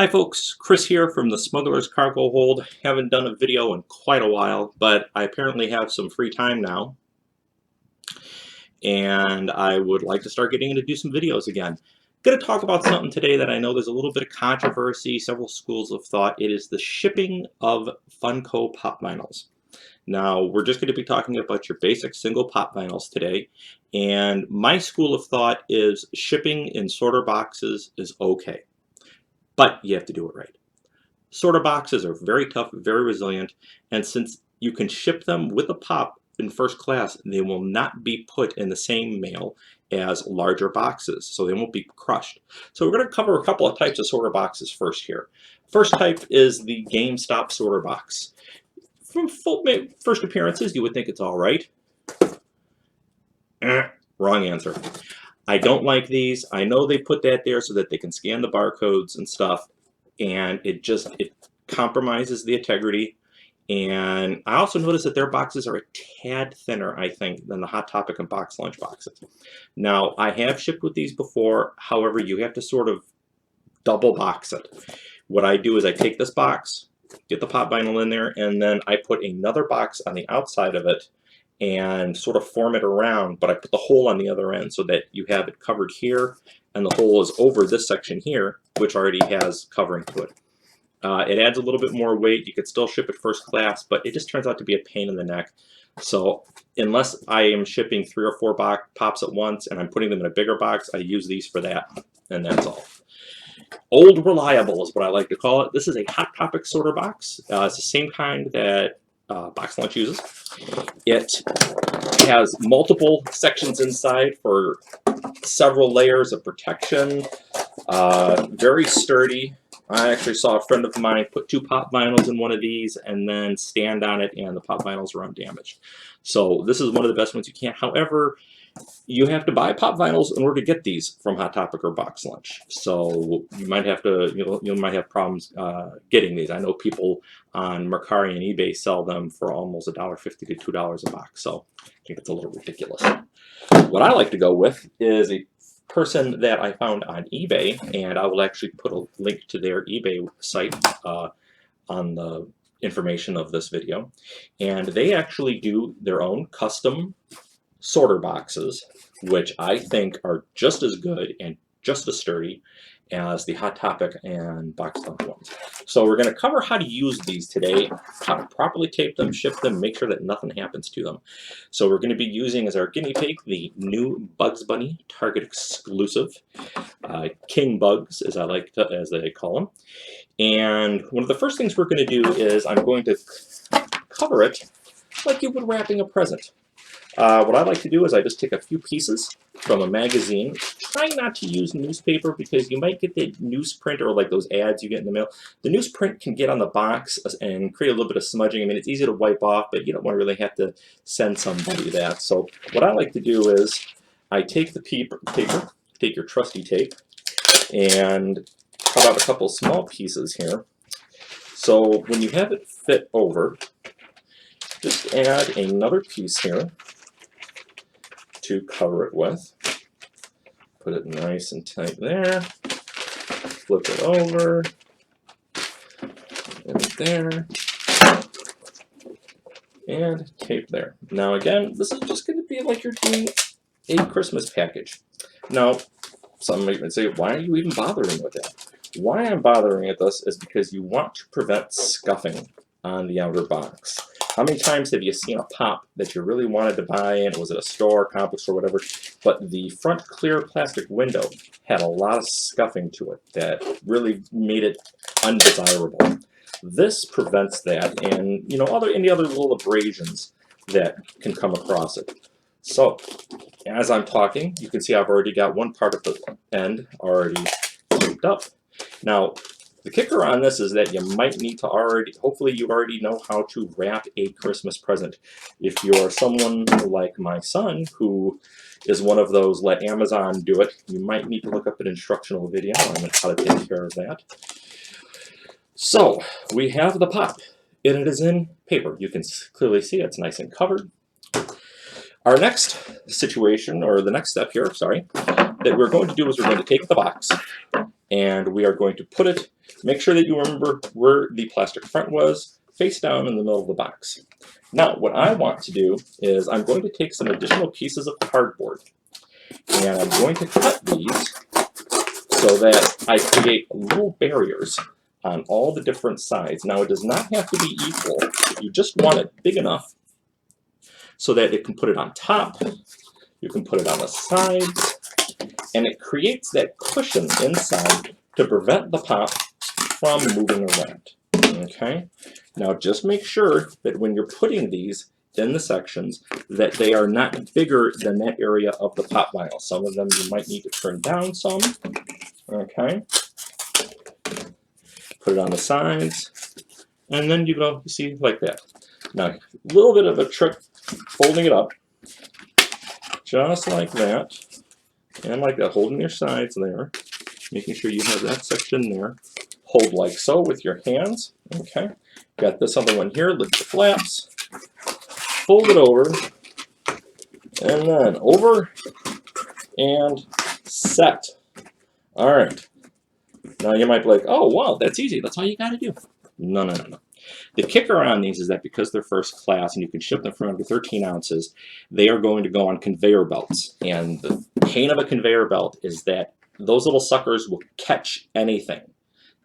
Hi folks, Chris here from the Smuggler's Cargo Hold. Haven't done a video in quite a while, but I apparently have some free time now, and I would like to start getting into do some videos again. Going to talk about something today that I know there's a little bit of controversy. Several schools of thought. It is the shipping of Funko pop vinyls. Now, we're just going to be talking about your basic single pop vinyls today, and my school of thought is shipping in sorter boxes is okay, but you have to do it right. Sorter boxes are very tough, very resilient, and since you can ship them with a pop in first class, they will not be put in the same mail as larger boxes, so they won't be crushed. So we're going to cover a couple of types of sorter boxes first here. First type is the GameStop sorter box. From first appearances, you would think it's all right. Wrong answer. I don't like these. I know they put that there so that they can scan the barcodes and stuff, and it compromises the integrity. And I also noticed that their boxes are a tad thinner, I think, than the Hot Topic and Box Lunch boxes. Now, I have shipped with these before. However, you have to sort of double box it. What I do is I take this box, get the pop vinyl in there, and then I put another box on the outside of it and sort of form it around, but I put the hole on the other end so that you have it covered here, and the hole is over this section here, which already has covering to it. It adds a little bit more weight. You could still ship it first class, but it just turns out to be a pain in the neck. So unless I am shipping 3 or 4 pops at once and I'm putting them in a bigger box, I use these for that, and that's all. Old Reliable is what I like to call it. This is a Hot Topic sorter box. It's the same kind that Box Lunch uses. It has multiple sections inside for several layers of protection. Very sturdy. I actually saw a friend of mine put 2 pop vinyls in one of these and then stand on it, and the pop vinyls are undamaged. So this is one of the best ones you can. However, you have to buy pop vinyls in order to get these from Hot Topic or Box Lunch. So you might have to, you might have problems getting these. I know people on Mercari and eBay sell them for almost $1.50 to $2 a box. So I think it's a little ridiculous. What I like to go with is a person that I found on eBay, and I will actually put a link to their eBay site on the information of this video. And they actually do their own custom sorter boxes, which I think are just as good and just as sturdy as the Hot Topic and Box Lunch ones. So we're going to cover how to use these today, how to properly tape them, ship them, make sure that nothing happens to them. So we're going to be using as our guinea pig the new Bugs Bunny Target exclusive, King Bugs as they call them. And one of the first things we're going to do is I'm going to cover it like you would wrapping a present. What I like to do is I just take a few pieces from a magazine. Try not to use newspaper because you might get the newsprint or like those ads you get in the mail. The newsprint can get on the box and create a little bit of smudging. I mean, it's easy to wipe off, but you don't want to really have to send somebody that. So what I like to do is I take the paper, take your trusty tape, and cut out a couple small pieces here. So when you have it fit over, just add another piece here to cover it with. Put it nice and tight there. Flip it over. And there. And tape there. Now again, this is just going to be like you're doing a Christmas package. Now, some might say, why are you even bothering with that? Why I'm bothering with this is because you want to prevent scuffing on the outer box. How many times have you seen a pop that you really wanted to buy, and was at a store, comic book store, whatever, but the front clear plastic window had a lot of scuffing to it that really made it undesirable. This prevents that, and any other little abrasions that can come across it. So as I'm talking, you can see I've already got one part of the end already taped up. Now, the kicker on this is that you might need to hopefully you already know how to wrap a Christmas present. If you're someone like my son, who is one of those let Amazon do it, you might need to look up an instructional video on how to take care of that. So, we have the pop, and it is in paper. You can clearly see it's nice and covered. Our next situation, or the next step here, sorry, that we're going to do is we're going to take the box, and we are going to put it, make sure that you remember where the plastic front was, face down in the middle of the box. Now, what I want to do is I'm going to take some additional pieces of cardboard, and I'm going to cut these so that I create little barriers on all the different sides. Now, it does not have to be equal. You just want it big enough so that it can put it on top, you can put it on the sides, and it creates that cushion inside to prevent the pop from moving around. Okay? Now just make sure that when you're putting these in the sections that they are not bigger than that area of the pop vinyl. Some of them you might need to turn down some. Okay? Put it on the sides, and then you go, you see, like that. Now, a little bit of a trick, folding it up, just like that, and like that, holding your sides there, making sure you have that section there. Hold like so with your hands, okay? Got this other one here, lift the flaps, fold it over, and then over, and set. All right. Now you might be like, oh, wow, that's easy. That's all you got to do. No, no, no, no. The kicker on these is that because they're first class and you can ship them for under 13 ounces, they are going to go on conveyor belts. And the pain of a conveyor belt is that those little suckers will catch anything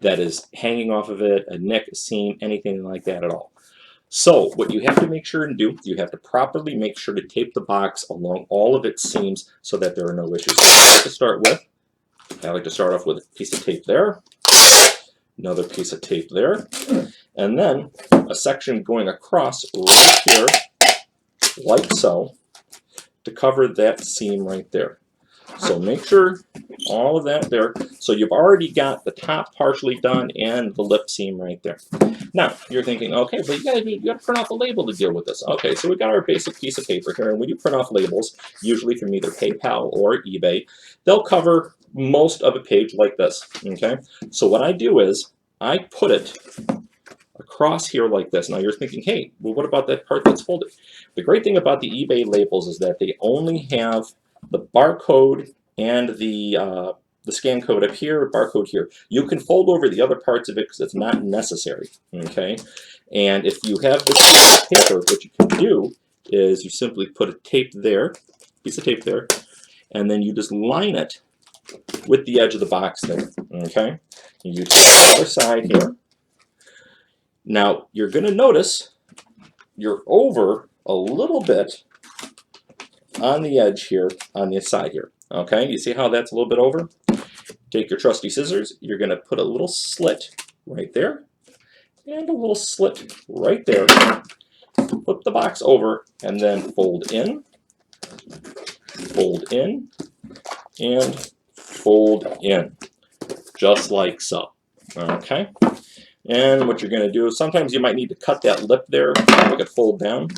that is hanging off of it, a nick, a seam, anything like that at all. So what you have to make sure and do, you have to properly make sure to tape the box along all of its seams so that there are no issues. So to start with, I like to start off with a piece of tape there, another piece of tape there, and then a section going across right here, like so, to cover that seam right there. So make sure all of that there. So you've already got the top partially done and the lip seam right there. Now you're thinking, okay, but you got to print off a label to deal with this. Okay, so we got our basic piece of paper here, and when you print off labels, usually from either PayPal or eBay, they'll cover most of a page like this. Okay, so what I do is I put it across here like this. Now you're thinking, hey, well, what about that part that's folded? The great thing about the eBay labels is that they only have the barcode and the scan code up here, barcode here. You can fold over the other parts of it because it's not necessary, okay? And if you have this piece of paper, what you can do is you simply put a tape there, piece of tape there, and then you just line it with the edge of the box there, okay? You use the other side here. Now, you're going to notice you're over a little bit on the edge here, on the side here. Okay, you see how that's a little bit over? Take your trusty scissors, you're going to put a little slit right there, and a little slit right there. Flip the box over, and then fold in, and fold in, just like so. Okay? And what you're going to do is sometimes you might need to cut that lip there, make it fold down.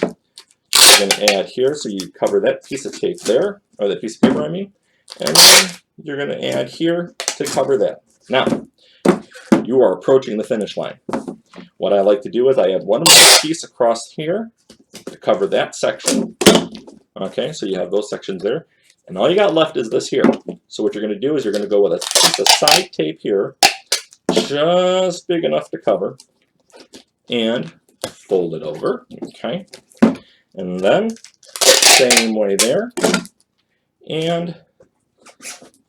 You're going to add here, so you cover that piece of tape there, or that piece of paper, I mean, and then you're going to add here to cover that. Now, you are approaching the finish line. What I like to do is I add one more piece across here to cover that section. Okay, so you have those sections there, and all you got left is this here. So what you're going to do is you're going to go with a piece of side tape here, just big enough to cover, and fold it over, okay? And then, same way there, and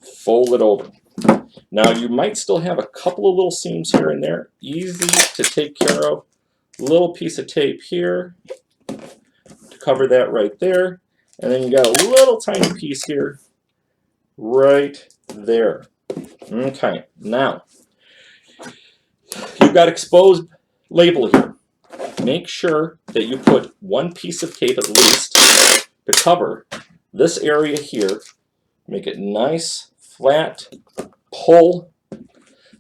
fold it over. Now you might still have a couple of little seams here and there, easy to take care of. Little piece of tape here to cover that right there, and then you got a little tiny piece here, right there. Okay, now, you've got exposed label here. Make sure that you put one piece of tape at least to cover this area here. Make it nice, flat, pull.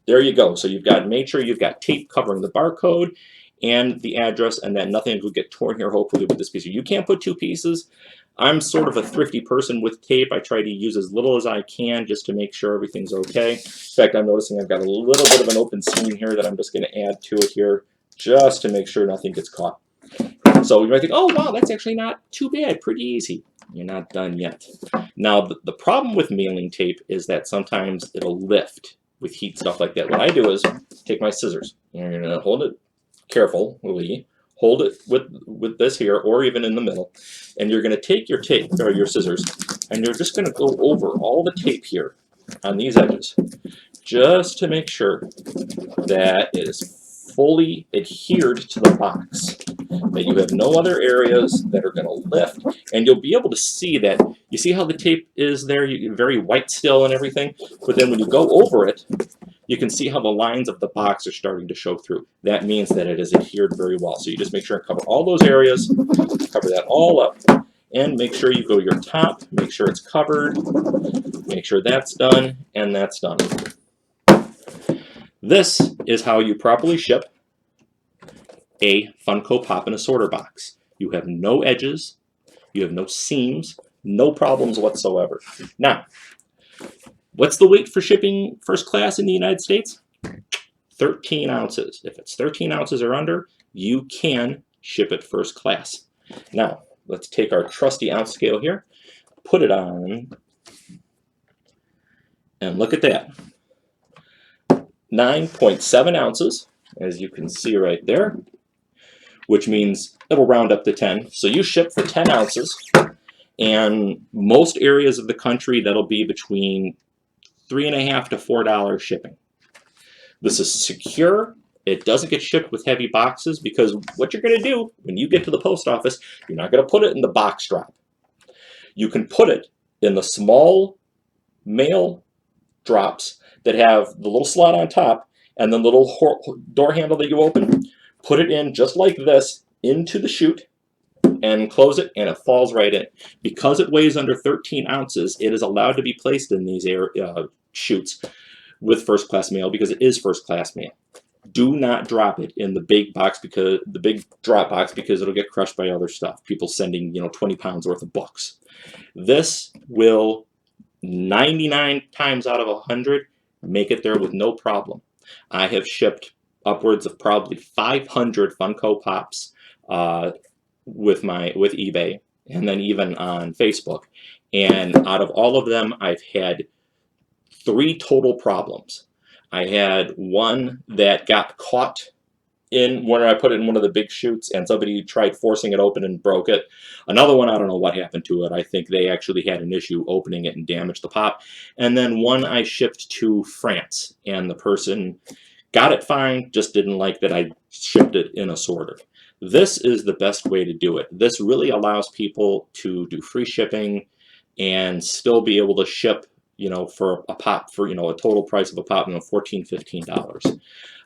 There you go. So you've got, made sure you've got tape covering the barcode and the address, and then nothing will get torn here, hopefully, with this piece. You can't put two pieces. I'm sort of a thrifty person with tape. I try to use as little as I can just to make sure everything's okay. In fact, I'm noticing I've got a little bit of an open seam here that I'm just going to add to it here just to make sure nothing gets caught. So you might think, oh, wow, that's actually not too bad, pretty easy. You're not done yet. Now, the problem with mailing tape is that sometimes it'll lift with heat, stuff like that. What I do is take my scissors, and you're gonna hold it carefully, hold it with this here, or even in the middle, and you're gonna take your tape or your scissors, and you're just gonna go over all the tape here on these edges, just to make sure that it is fully adhered to the box, that you have no other areas that are going to lift, and you'll be able to see that. You see how the tape is there, very white still and everything, but then when you go over it, you can see how the lines of the box are starting to show through. That means that it is adhered very well. So you just make sure and cover all those areas, cover that all up, and make sure you go your top, make sure it's covered, make sure that's done, and that's done. This is how you properly ship a Funko Pop in a sorter box. You have no edges, you have no seams, no problems whatsoever. Now, what's the weight for shipping first class in the United States? 13 ounces. If it's 13 ounces or under, you can ship it first class. Now, let's take our trusty ounce scale here, put it on, and look at that. 9.7 ounces, as you can see right there, which means it'll round up to 10. So you ship for 10 ounces, and most areas of the country, that'll be between $3.50 to $4 shipping. This is secure. It doesn't get shipped with heavy boxes, because what you're going to do when you get to the post office, you're not going to put it in the box drop. You can put it in the small mail drops that have the little slot on top and the little door handle that you open. Put it in just like this into the chute and close it, and it falls right in. Because it weighs under 13 ounces, it is allowed to be placed in these chutes with first class mail, because it is first class mail. Do not drop it in the big box, because the big drop box, because it'll get crushed by other stuff. People sending 20 pounds worth of books. This will 99 times out of 100 make it there with no problem. I have shipped upwards of probably 500 Funko Pops with eBay, and then even on Facebook. And out of all of them, I've had 3 total problems. I had one that got caught in when I put it in one of the big chutes, and somebody tried forcing it open and broke it. Another one, I don't know what happened to it. I think they actually had an issue opening it and damaged the pop. And then one I shipped to France, and the person got it fine, just didn't like that I shipped it in a sorter. This is the best way to do it. This really allows people to do free shipping and still be able to ship, for a pop, for, a total price of a pop, $14, $15.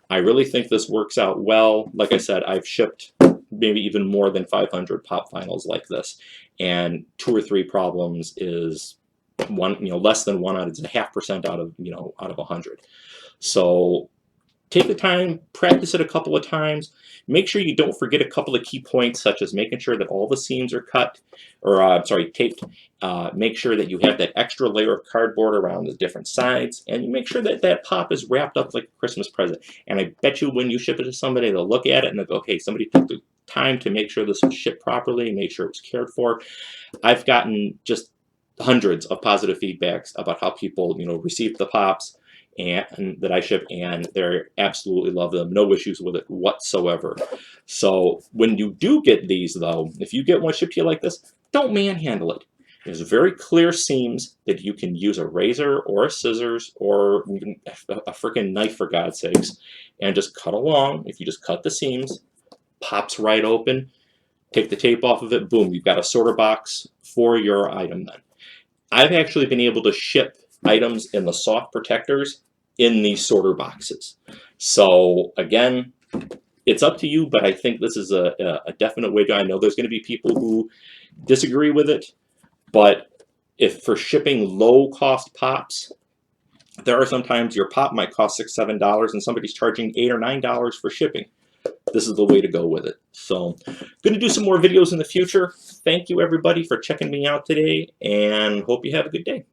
I really think this works out well. Like I said, I've shipped maybe even more than 500 pop finals like this, and 2 or 3 problems is less than 1.5% out of 100. So take the time, practice it a couple of times. Make sure you don't forget a couple of key points, such as making sure that all the seams are taped. Make sure that you have that extra layer of cardboard around the different sides, and you make sure that that pop is wrapped up like a Christmas present. And I bet you when you ship it to somebody, they'll look at it and they'll go, hey, somebody took the time to make sure this was shipped properly, make sure it was cared for. I've gotten just hundreds of positive feedbacks about how people, received the pops and that I ship, and they absolutely love them. No issues with it whatsoever. So when you do get these, though, if you get one shipped to you like this, don't manhandle it. There's very clear seams that you can use a razor or a scissors or a freaking knife, for God's sakes, and just cut along. If you just cut the seams, pops right open, take the tape off of it, boom, you've got a sorter box for your item then. I've actually been able to ship items in the soft protectors in these sorter boxes. So again, it's up to you, but I think this is a definite way to. I know there's going to be people who disagree with it, but if for shipping low-cost pops, there are sometimes your pop might cost $6, $7, and somebody's charging $8 or $9 for shipping. This is the way to go with it. So, going to do some more videos in the future. Thank you, everybody, for checking me out today, and hope you have a good day.